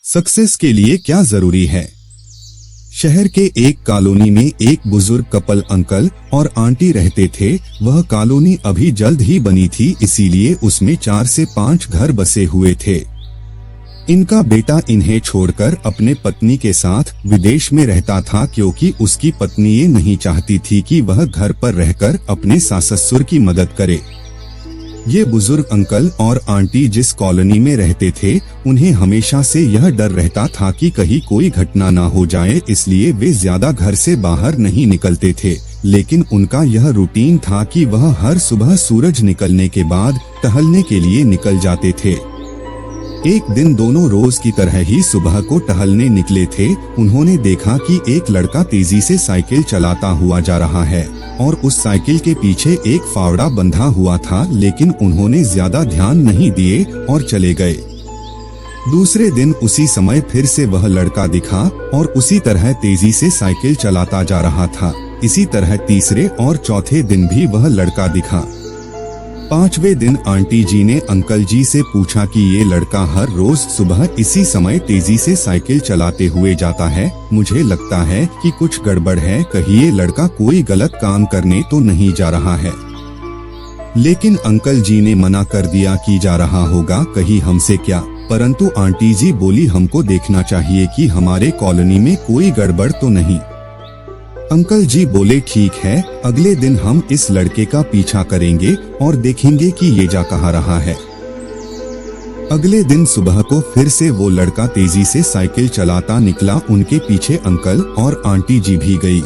Success के लिए क्या जरूरी है। शहर के एक कॉलोनी में एक बुजुर्ग कपल अंकल और आंटी रहते थे। वह कॉलोनी अभी जल्द ही बनी थी, इसीलिए उसमें 4 से 5 घर बसे हुए थे। इनका बेटा इन्हें छोड़कर अपने पत्नी के साथ विदेश में रहता था, क्योंकि उसकी पत्नी ये नहीं चाहती थी कि वह घर पर रहकर अपने सास ससुर की मदद करे। ये बुजुर्ग अंकल और आंटी जिस कॉलोनी में रहते थे, उन्हें हमेशा से यह डर रहता था कि कहीं कोई घटना ना हो जाए, इसलिए वे ज्यादा घर से बाहर नहीं निकलते थे। लेकिन उनका यह रूटीन था कि वह हर सुबह सूरज निकलने के बाद टहलने के लिए निकल जाते थे। एक दिन दोनों रोज की तरह ही सुबह को टहलने निकले थे। उन्होंने देखा कि एक लड़का तेजी से साइकिल चलाता हुआ जा रहा है और उस साइकिल के पीछे एक फावड़ा बंधा हुआ था, लेकिन उन्होंने ज्यादा ध्यान नहीं दिए और चले गए। दूसरे दिन उसी समय फिर से वह लड़का दिखा और उसी तरह तेजी से साइकिल चलाता जा रहा था। इसी तरह तीसरे और चौथे दिन भी वह लड़का दिखा। 5वें दिन आंटी जी ने अंकल जी से पूछा कि ये लड़का हर रोज सुबह इसी समय तेजी से साइकिल चलाते हुए जाता है। मुझे लगता है कि कुछ गड़बड़ है, कहीं ये लड़का कोई गलत काम करने तो नहीं जा रहा है। लेकिन अंकल जी ने मना कर दिया कि जा रहा होगा, कहीं हमसे क्या। परंतु आंटी जी बोली, हमको देखना चाहिए कि हमारे कॉलोनी में कोई गड़बड़ तो नहीं। अंकल जी बोले, ठीक है, अगले दिन हम इस लड़के का पीछा करेंगे और देखेंगे कि ये जा कहाँ रहा है। अगले दिन सुबह को फिर से वो लड़का तेजी से साइकिल चलाता निकला। उनके पीछे अंकल और आंटी जी भी गई।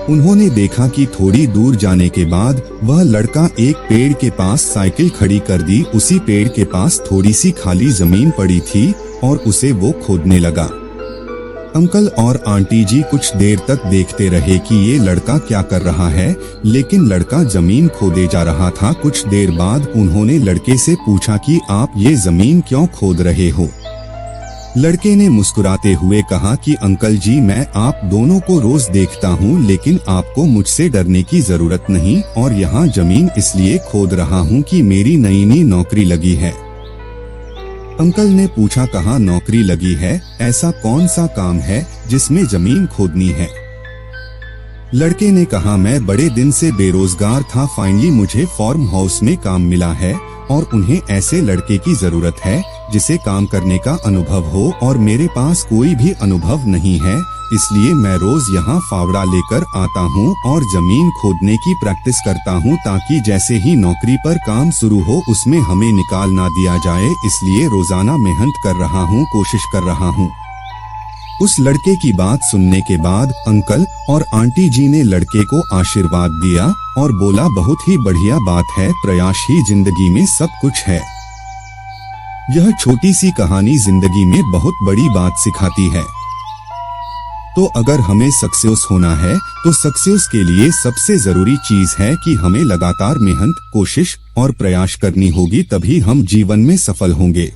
उन्होंने देखा कि थोड़ी दूर जाने के बाद वह लड़का एक पेड़ के पास साइकिल खड़ी कर दी। उसी पेड़ के पास थोड़ी सी खाली जमीन पड़ी थी और उसे वो खोदने लगा। अंकल और आंटी जी कुछ देर तक देखते रहे कि ये लड़का क्या कर रहा है, लेकिन लड़का जमीन खोदे जा रहा था। कुछ देर बाद उन्होंने लड़के से पूछा कि आप ये जमीन क्यों खोद रहे हो। लड़के ने मुस्कुराते हुए कहा कि अंकल जी, मैं आप दोनों को रोज देखता हूँ, लेकिन आपको मुझसे डरने की जरूरत नहीं, और यहाँ जमीन इसलिए खोद रहा हूँ कि मेरी नई नौकरी लगी है। अंकल ने पूछा, कहाँ नौकरी लगी है, ऐसा कौन सा काम है जिसमें जमीन खोदनी है। लड़के ने कहा, मैं बड़े दिन से बेरोजगार था, फाइनली मुझे फार्म हाउस में काम मिला है और उन्हें ऐसे लड़के की जरूरत है जिसे काम करने का अनुभव हो, और मेरे पास कोई भी अनुभव नहीं है, इसलिए मैं रोज यहाँ फावड़ा लेकर आता हूँ और जमीन खोदने की प्रैक्टिस करता हूँ, ताकि जैसे ही नौकरी पर काम शुरू हो उसमें हमें निकाल ना दिया जाए। इसलिए रोजाना मेहनत कर रहा हूँ, कोशिश कर रहा हूँ। उस लड़के की बात सुनने के बाद अंकल और आंटी जी ने लड़के को आशीर्वाद दिया और बोला, बहुत ही बढ़िया बात है, प्रयास ही जिंदगी में सब कुछ है। यह छोटी सी कहानी जिंदगी में बहुत बड़ी बात सिखाती है। तो अगर हमें सक्सेस होना है तो सक्सेस के लिए सबसे जरूरी चीज है कि हमें लगातार मेहनत, कोशिश और प्रयास करनी होगी, तभी हम जीवन में सफल होंगे।